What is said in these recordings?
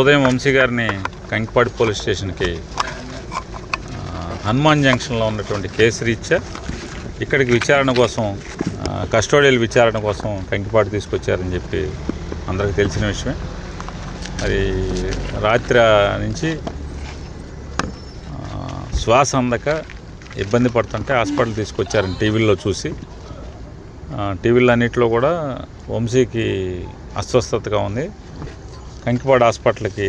ఉదయం వంశీ గారిని కంకిపాడు పోలీస్ స్టేషన్కి హనుమాన్ జంక్షన్లో ఉన్నటువంటి కేసు రీత్యా ఇక్కడికి విచారణ కోసం కస్టోడియల్ విచారణ కోసం కంకిపాడు తీసుకొచ్చారని చెప్పి అందరికీ తెలిసిన విషయమే. మరి రాత్రి నుంచి శ్వాస అందక ఇబ్బంది పడుతుంటే హాస్పిటల్ తీసుకొచ్చారని టీవీల్లో చూసి, టీవీలో అన్నింటిలో కూడా వంశీకి అస్వస్థతగా ఉంది, కంకిపాడు హాస్పిటల్కి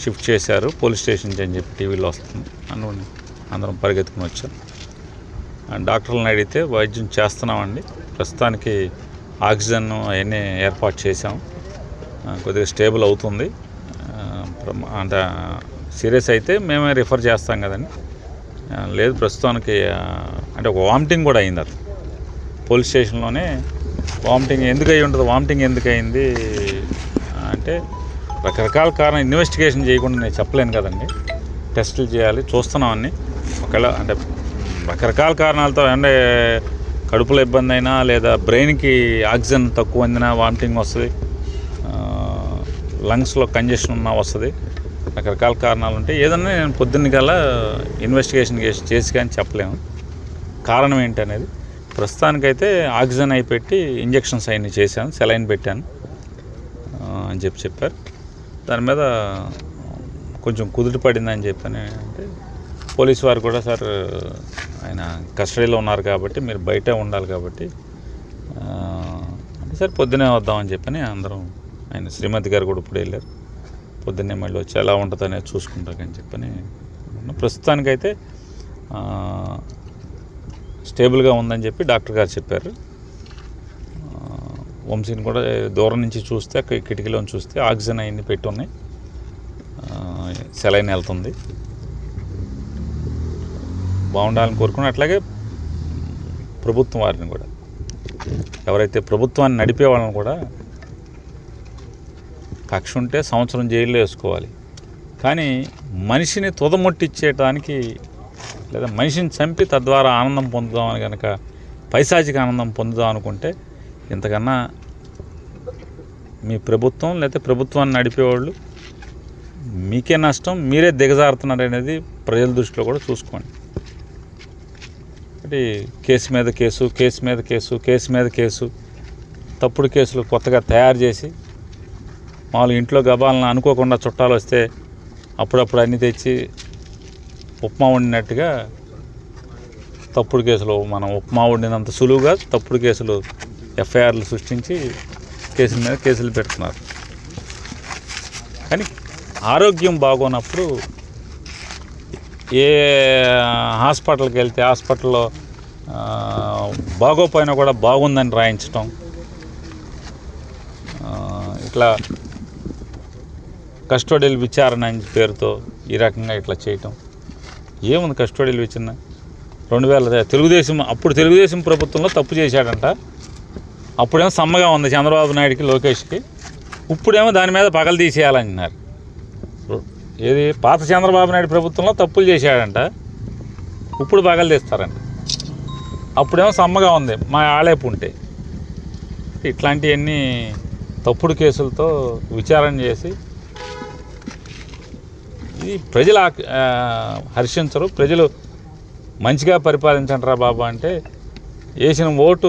షిఫ్ట్ చేశారు పోలీస్ స్టేషన్కి అని చెప్పి టీవీలో వస్తుంది. అందరం పరిగెత్తుకుని వచ్చాం. డాక్టర్లను అడిగితే వైద్యం చేస్తున్నామండి, ప్రస్తుతానికి ఆక్సిజన్ అవన్నీ ఏర్పాటు చేసాం, కొద్దిగా స్టేబుల్ అవుతుంది, అంత సీరియస్ అయితే మేమే రిఫర్ చేస్తాం కదండి, లేదు ప్రస్తుతానికి అంటే ఒక వామిటింగ్ కూడా అయింది. అది పోలీస్ స్టేషన్లోనే వామిటింగ్ ఎందుకు అయి ఉంటుంది, వామిటింగ్ ఎందుకు అయింది అంటే రకరకాల కారణం ఇన్వెస్టిగేషన్ చేయకుండా నేను చెప్పలేను కదండి, టెస్టులు చేయాలి, చూస్తున్నామని. ఒకవేళ అంటే రకరకాల కారణాలతో అంటే కడుపులో ఇబ్బంది అయినా లేదా బ్రెయిన్కి ఆక్సిజన్ తక్కువ అందినా వామిటింగ్ వస్తుంది, లంగ్స్లో కంజెషన్ ఉన్నా వస్తుంది, రకరకాల కారణాలు ఉంటాయి. ఏదన్నా నేను పొద్దున్న కల్లా ఇన్వెస్టిగేషన్ చేసి కానీ చెప్పలేము కారణం ఏంటి అనేది. ప్రస్తుతానికైతే ఆక్సిజన్ అయి పెట్టి ఇంజెక్షన్స్ అవన్నీ చేశాను, సెలైన్ పెట్టాను అని చెప్పారు. దాని మీద కొంచెం కుదుట పడిందని చెప్పని అంటే పోలీసు వారు కూడా సార్ ఆయన కస్టడీలో ఉన్నారు కాబట్టి మీరు బయటే ఉండాలి కాబట్టి అంటే సార్ పొద్దునే వద్దామని చెప్పని అందరం, ఆయన శ్రీమతి గారు కూడా ఇప్పుడు వెళ్ళారు, పొద్దున్నే మళ్ళీ వచ్చి ఎలా ఉంటుంది అనేది చూసుకుంటాకని చెప్పని. ప్రస్తుతానికైతే స్టేబుల్గా ఉందని చెప్పి డాక్టర్ గారు చెప్పారు. వంశీని కూడా దూరం నుంచి చూస్తే కిటికీలోని చూస్తే ఆక్సిజన్ అవన్నీ పెట్టి ఉన్నాయి, సెలైన్ వెళ్తుంది, బాగుండాలని కోరుకుని. అట్లాగే ప్రభుత్వం వారిని కూడా, ఎవరైతే ప్రభుత్వాన్ని నడిపే వాళ్ళని కూడా కక్ష ఉంటే సంవత్సరం జైల్లో వేసుకోవాలి, కానీ మనిషిని తుదముట్టిచ్చేయడానికి లేదా మనిషిని చంపి తద్వారా ఆనందం పొందుదామని కనుక పైశాచిక ఆనందం పొందుదాం అనుకుంటే ఇంతకన్నా మీ ప్రభుత్వం లేదా ప్రభుత్వాన్ని నడిపేవాళ్ళు మీకే నష్టం, మీరే దిగజారుతున్నారు అనేది ప్రజల దృష్టిలో కూడా చూసుకోండి. అంటే కేసు మీద కేసు, కేసు మీద కేసు, కేసు మీద కేసు, తప్పుడు కేసులు కొత్తగా తయారు చేసి మామూలు ఇంట్లో గబాలను అనుకోకుండా చుట్టాలు వస్తే అప్పుడప్పుడు అన్నీ తెచ్చి ఉప్మా వండినట్టుగా తప్పుడు కేసులు, మనం ఉప్మా వండినంత సులువుగా తప్పుడు కేసులు ఎఫ్ఐఆర్లు సృష్టించి కేసుల మీద కేసులు పెడుతున్నారు. కానీ ఆరోగ్యం బాగోనప్పుడు ఏ హాస్పిటల్కి వెళ్తే హాస్పిటల్లో బాగోపోయినా కూడా బాగుందని రాయించటం, ఇట్లా కస్టోడియల్ విచారణ అని పేరుతో ఈ రకంగా ఇట్లా చేయటం ఏముంది. కస్టోడియల్ విచారణ 2000 అప్పుడు తెలుగుదేశం ప్రభుత్వంలో తప్పు చేశాడంట, అప్పుడేమో సమ్మగా ఉంది చంద్రబాబు నాయుడికి లోకేష్కి, ఇప్పుడేమో దాని మీద పగలు తీసేయాలన్నారు. ఏది పాత చంద్రబాబు నాయుడు ప్రభుత్వంలో తప్పులు చేశాడంట, ఇప్పుడు పగలు తీస్తారంట, అప్పుడేమో సమ్మగా ఉంది మా ఆళేపు ఉంటే. ఇట్లాంటివన్నీ తప్పుడు కేసులతో విచారణ చేసి ఇది ప్రజలు హర్షించరు. ప్రజలు మంచిగా పరిపాలించండిరా బాబా అంటే వేసిన ఓటు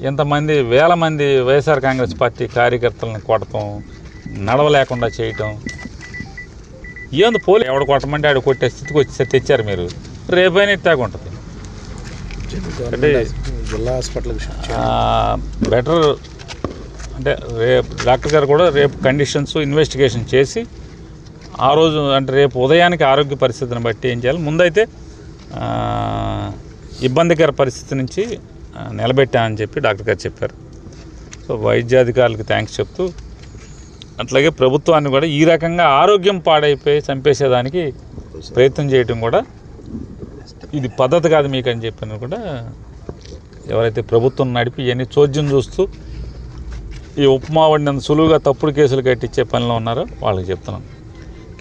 ఎంతమంది వేల మంది వైఎస్ఆర్ కాంగ్రెస్ పార్టీ కార్యకర్తలను కొట్టడం, నడవలేకుండా చేయటం, ఏంది పోలీ ఎవడు కొట్టమంటే ఆడు కొట్టే స్థితికి వచ్చి తెచ్చారు మీరు. రేపైనా ఇట్టాగా ఉంటుంది అంటే జిల్లా హాస్పిటల్కి బెటర్ అంటే రేపు డాక్టర్ గారు కూడా రేపు కండిషన్స్ ఇన్వెస్టిగేషన్ చేసి ఆ రోజు అంటే రేపు ఉదయానికి ఆరోగ్య పరిస్థితిని బట్టి ఏం చేయాలి, ముందైతే ఇబ్బందికర పరిస్థితి నుంచి నిలబెట్టామని చెప్పి డాక్టర్ గారు చెప్పారు. సో వైద్యాధికారులకు థ్యాంక్స్ చెప్తూ, అట్లాగే ప్రభుత్వాన్ని కూడా ఈ రకంగా ఆరోగ్యం పాడైపోయి చంపేసేదానికి ప్రయత్నం చేయటం కూడా ఇది పద్ధతి కాదు మీకు అని చెప్పిన కూడా ఎవరైతే ప్రభుత్వం నడిపి ఇవన్నీ చోద్యం చూస్తూ ఈ ఉప్మా వండినంత సులువుగా తప్పుడు కేసులు కట్టించే పనిలో ఉన్నారో వాళ్ళకి చెప్తున్నాం.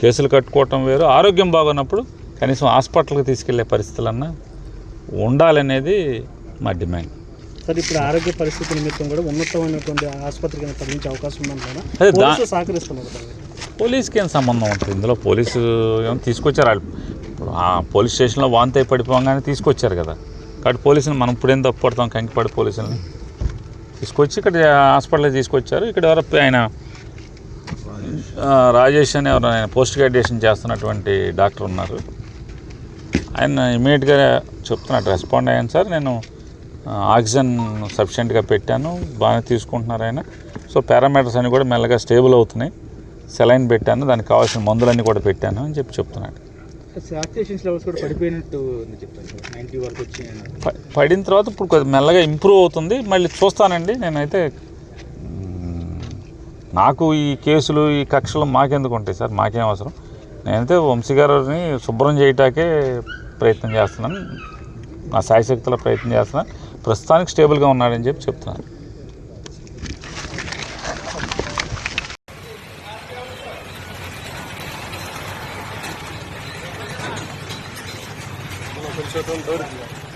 కేసులు కట్టుకోవటం వేరు, ఆరోగ్యం బాగున్నప్పుడు కనీసం హాస్పిటల్కి తీసుకెళ్లే పరిస్థితులన్నా ఉండాలనేది మా డిమాండ్. సార్ ఇప్పుడు ఆరోగ్య పరిస్థితి నిమిత్తం కూడా ఉన్నతమైనటువంటి ఆసుపత్రికి తరలించే అవకాశం ఉందంటారా? సహకరిస్తున్నారు. పోలీస్కి ఏం సంబంధం ఉంటుంది ఇందులో? పోలీసు ఏమో తీసుకొచ్చారు వాళ్ళు. ఇప్పుడు ఆ పోలీస్ స్టేషన్లో వాంతి అయి పడిపోగానే తీసుకొచ్చారు కదా. కాబట్టి పోలీసుని మనం ఇప్పుడేం తప్పు పడతాం? కంకిపాడు పోలీసులని తీసుకొచ్చి ఇక్కడ హాస్పిటల్కి తీసుకొచ్చారు. ఇక్కడ ఎవరు ఆయన రాజేష్ అని ఎవరు ఆయన పోస్ట్ గ్రాడ్యుయేషన్ చేస్తున్నటువంటి డాక్టర్ ఉన్నారు. ఆయన ఇమీడియట్గా చెప్తున్నాడు, రెస్పాండ్ అయ్యాను సార్, నేను ఆక్సిజన్ సఫిషియెంట్గా పెట్టాను, బాగానే తీసుకుంటున్నారు ఆయన. సో పారామీటర్స్ అన్నీ కూడా మెల్లగా స్టేబుల్ అవుతున్నాయి, సెలైన్ పెట్టాను, దానికి కావాల్సిన మందులన్నీ కూడా పెట్టాను అని చెప్తున్నాడు. సాచురేషన్ లెవెల్స్ కూడా పడిపోయినట్టు చెప్తాను సార్, 90 వరకు వచ్చి పడిన తర్వాత ఇప్పుడు కొద్దిగా మెల్లగా ఇంప్రూవ్ అవుతుంది. మళ్ళీ చూస్తానండి. నేనైతే నాకు ఈ కేసులు ఈ కక్షలు మాకెందుకు ఉంటాయి సార్? మాకేం అవసరం? నేనైతే వంశీ గారిని శుభ్రం చేయటాకే ప్రయత్నం చేస్తున్నాను, నా శాయశక్తుల ప్రయత్నం చేస్తున్నాను. ప్రస్తుతానికి స్టేబుల్గా ఉన్నాడని చెప్తున్నాను. కొంచెం